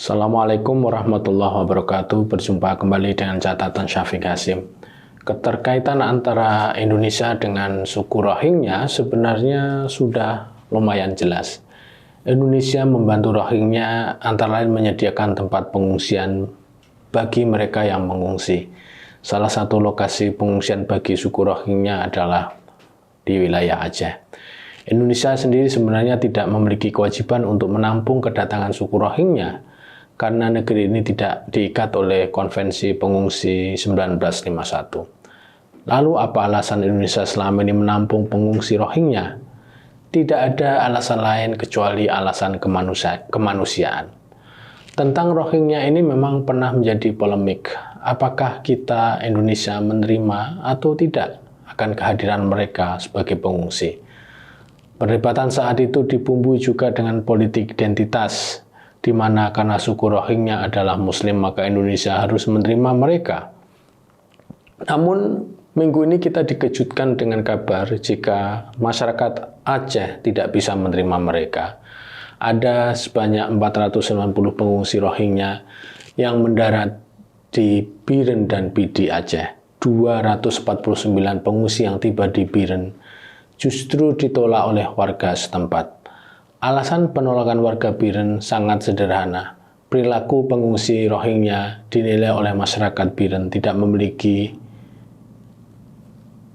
Assalamualaikum warahmatullahi wabarakatuh. Berjumpa kembali dengan catatan Syafiq Hasim. Keterkaitan antara Indonesia dengan suku Rohingya sebenarnya sudah lumayan jelas. Indonesia membantu Rohingya antara lain menyediakan tempat pengungsian bagi mereka yang mengungsi. Salah satu lokasi pengungsian bagi suku Rohingya adalah di wilayah Aceh. Indonesia sendiri sebenarnya tidak memiliki kewajiban untuk menampung kedatangan suku Rohingya karena negeri ini tidak diikat oleh Konvensi Pengungsi 1951. Lalu apa alasan Indonesia selama ini menampung pengungsi Rohingya? Tidak ada alasan lain kecuali alasan kemanusiaan. Tentang Rohingya ini memang pernah menjadi polemik. Apakah kita Indonesia menerima atau tidak akan kehadiran mereka sebagai pengungsi? Perdebatan saat itu dibumbui juga dengan politik identitas, di mana karena suku Rohingya adalah Muslim maka Indonesia harus menerima mereka. Namun minggu ini kita dikejutkan dengan kabar jika masyarakat Aceh tidak bisa menerima mereka. Ada sebanyak 490 pengungsi Rohingya yang mendarat di Biren dan Pidi Aceh. 249 pengungsi yang tiba di Biren justru ditolak oleh warga setempat. Alasan penolakan warga Biren sangat sederhana. Perilaku pengungsi Rohingya dinilai oleh masyarakat Biren tidak memiliki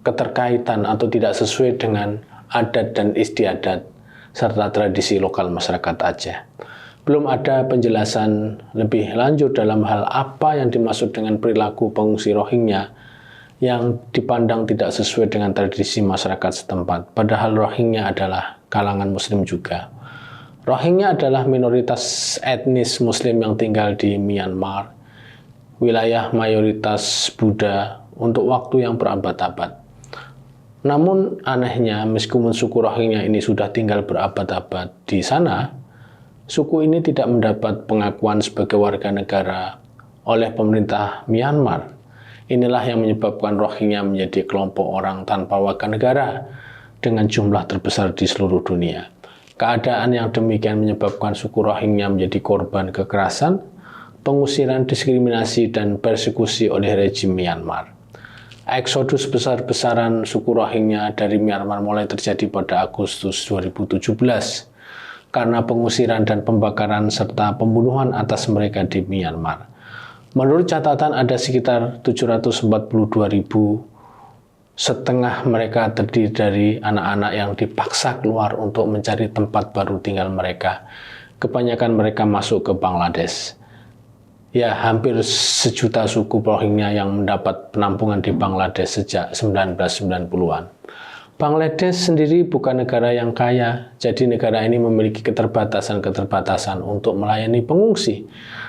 keterkaitan atau tidak sesuai dengan adat dan istiadat serta tradisi lokal masyarakat Aceh. Belum ada penjelasan lebih lanjut dalam hal apa yang dimaksud dengan perilaku pengungsi Rohingya yang dipandang tidak sesuai dengan tradisi masyarakat setempat. Padahal Rohingya adalah kalangan Muslim juga. Rohingya adalah minoritas etnis Muslim yang tinggal di Myanmar, wilayah mayoritas Buddha untuk waktu yang berabad-abad. Namun anehnya, meskipun suku Rohingya ini sudah tinggal berabad-abad di sana, suku ini tidak mendapat pengakuan sebagai warga negara oleh pemerintah Myanmar. Inilah yang menyebabkan Rohingya menjadi kelompok orang tanpa warga negara dengan jumlah terbesar di seluruh dunia. Keadaan yang demikian menyebabkan suku Rohingya menjadi korban kekerasan, pengusiran, diskriminasi, dan persekusi oleh rejim Myanmar. Eksodus besar-besaran suku Rohingya dari Myanmar mulai terjadi pada Agustus 2017 karena pengusiran dan pembakaran serta pembunuhan atas mereka di Myanmar. Menurut catatan ada sekitar 742.000, setengah mereka terdiri dari anak-anak yang dipaksa keluar untuk mencari tempat baru tinggal mereka. Kebanyakan mereka masuk ke Bangladesh. Ya, hampir sejuta suku Rohingya yang mendapat penampungan di Bangladesh sejak 1990-an. Bangladesh sendiri bukan negara yang kaya, jadi negara ini memiliki keterbatasan-keterbatasan untuk melayani pengungsi.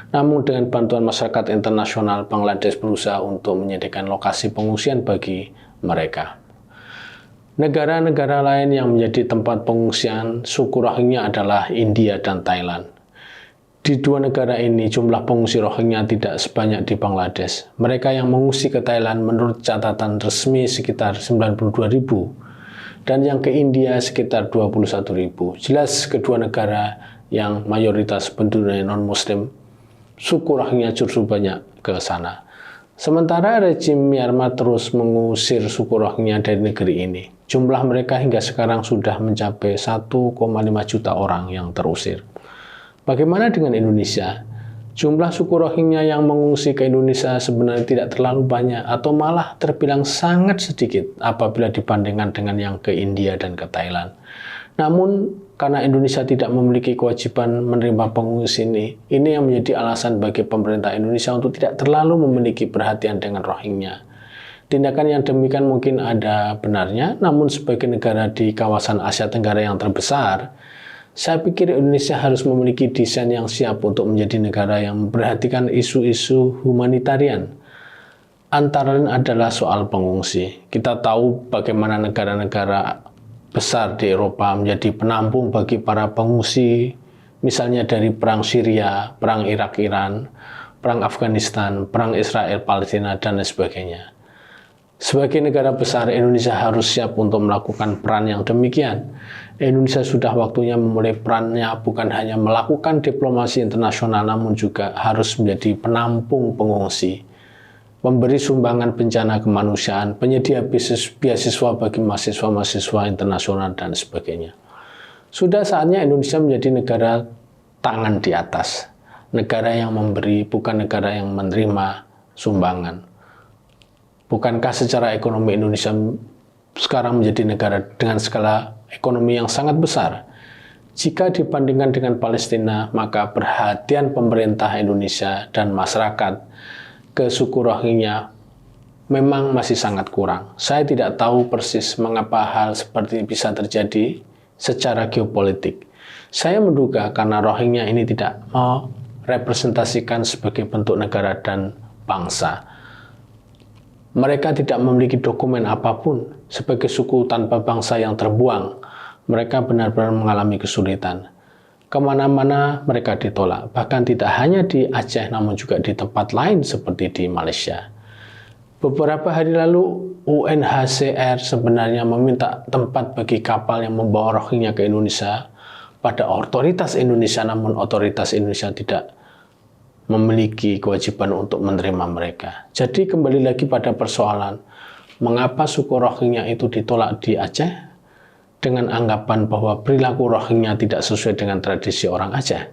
Namun dengan bantuan masyarakat internasional, Bangladesh berusaha untuk menyediakan lokasi pengungsian bagi mereka. Negara-negara lain yang menjadi tempat pengungsian suku Rohingya adalah India dan Thailand. Di dua negara ini jumlah pengungsi Rohingya tidak sebanyak di Bangladesh. Mereka yang mengungsi ke Thailand menurut catatan resmi sekitar 92.000 dan yang ke India sekitar 21.000. Jelas kedua negara yang mayoritas penduduknya non-Muslim, suku Rohingya justru banyak ke sana. Sementara rejim Myanmar terus mengusir suku Rohingya dari negeri ini. Jumlah mereka hingga sekarang sudah mencapai 1,5 juta orang yang terusir. Bagaimana dengan Indonesia? Jumlah suku Rohingya yang mengungsi ke Indonesia sebenarnya tidak terlalu banyak atau malah terbilang sangat sedikit apabila dibandingkan dengan yang ke India dan ke Thailand. Namun karena Indonesia tidak memiliki kewajiban menerima pengungsi ini yang menjadi alasan bagi pemerintah Indonesia untuk tidak terlalu memiliki perhatian dengan Rohingya. Tindakan yang demikian mungkin ada benarnya, namun sebagai negara di kawasan Asia Tenggara yang terbesar, saya pikir Indonesia harus memiliki desain yang siap untuk menjadi negara yang memperhatikan isu-isu humanitarian. Antara lain adalah soal pengungsi. Kita tahu bagaimana negara-negara besar di Eropa menjadi penampung bagi para pengungsi, misalnya dari perang Syria, perang Irak-Iran, perang Afghanistan, perang Israel-Palestina, dan lain sebagainya. Sebagai negara besar, Indonesia harus siap untuk melakukan peran yang demikian. Indonesia sudah waktunya memulai perannya bukan hanya melakukan diplomasi internasional, namun juga harus menjadi penampung pengungsi, memberi sumbangan bencana kemanusiaan, penyedia beasiswa bagi mahasiswa-mahasiswa internasional, dan sebagainya. Sudah saatnya Indonesia menjadi negara tangan di atas, negara yang memberi, bukan negara yang menerima sumbangan. Bukankah secara ekonomi Indonesia sekarang menjadi negara dengan skala ekonomi yang sangat besar? Jika dibandingkan dengan Palestina, maka perhatian pemerintah Indonesia dan masyarakat ke suku Rohingya memang masih sangat kurang. Saya tidak tahu persis mengapa hal seperti bisa terjadi secara geopolitik. Saya menduga karena Rohingya ini tidak merepresentasikan sebagai bentuk negara dan bangsa. Mereka tidak memiliki dokumen apapun sebagai suku tanpa bangsa yang terbuang. Mereka benar-benar mengalami kesulitan. Kemana-mana mereka ditolak, bahkan tidak hanya di Aceh namun juga di tempat lain seperti di Malaysia. Beberapa hari lalu UNHCR sebenarnya meminta tempat bagi kapal yang membawa Rohingya ke Indonesia pada otoritas Indonesia, namun otoritas Indonesia tidak memiliki kewajiban untuk menerima mereka. Jadi kembali lagi pada persoalan, mengapa suku Rohingya itu ditolak di Aceh dengan anggapan bahwa perilaku Rohingya tidak sesuai dengan tradisi orang Aceh.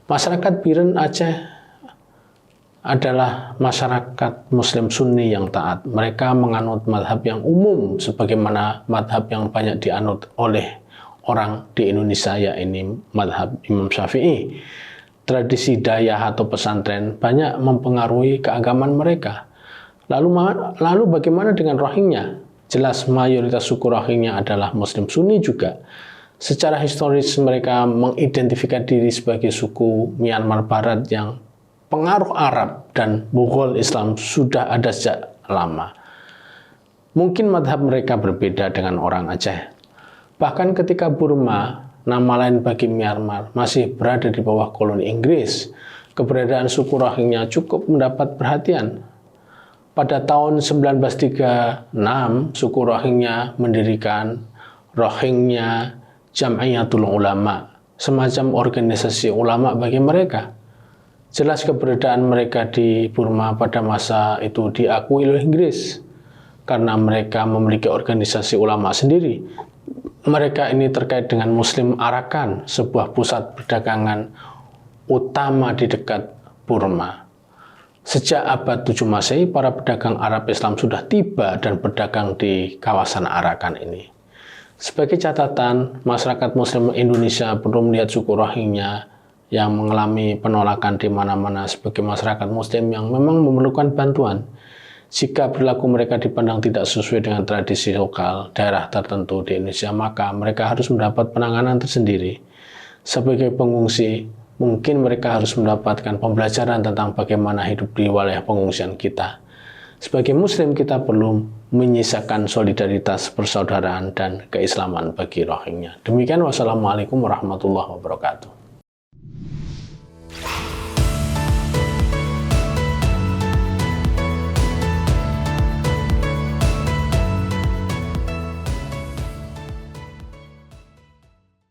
Masyarakat Biren Aceh adalah masyarakat Muslim Sunni yang taat. Mereka menganut madhab yang umum sebagaimana madhab yang banyak dianut oleh orang di Indonesia, yaitu madhab Imam Syafi'i. Tradisi dayah atau pesantren banyak mempengaruhi keagamaan mereka. Lalu bagaimana dengan Rohingya? Jelas mayoritas suku Rohingya adalah Muslim Sunni juga. Secara historis mereka mengidentifikasi diri sebagai suku Myanmar Barat yang pengaruh Arab dan Mughal Islam sudah ada sejak lama. Mungkin madhab mereka berbeda dengan orang Aceh. Bahkan ketika Burma, nama lain bagi Myanmar, masih berada di bawah koloni Inggris, keberadaan suku Rohingya cukup mendapat perhatian. Pada tahun 1936, suku Rohingya mendirikan Rohingya Jam'iyatul Ulama, semacam organisasi ulama bagi mereka. Jelas keberadaan mereka di Burma pada masa itu diakui oleh Inggris, karena mereka memiliki organisasi ulama sendiri. Mereka ini terkait dengan Muslim Arakan, sebuah pusat perdagangan utama di dekat Burma. Sejak abad 7 Masehi, para pedagang Arab Islam sudah tiba dan berdagang di kawasan Arakan ini. Sebagai catatan, masyarakat Muslim Indonesia perlu melihat suku Rohingya yang mengalami penolakan di mana-mana sebagai masyarakat Muslim yang memang memerlukan bantuan. Jika perilaku mereka dipandang tidak sesuai dengan tradisi lokal daerah tertentu di Indonesia, maka mereka harus mendapat penanganan tersendiri. Sebagai pengungsi, mungkin mereka harus mendapatkan pembelajaran tentang bagaimana hidup di wilayah pengungsian kita. Sebagai Muslim, kita perlu menyisakan solidaritas, persaudaraan, dan keislaman bagi Rohingya. Demikian, wassalamualaikum warahmatullahi wabarakatuh.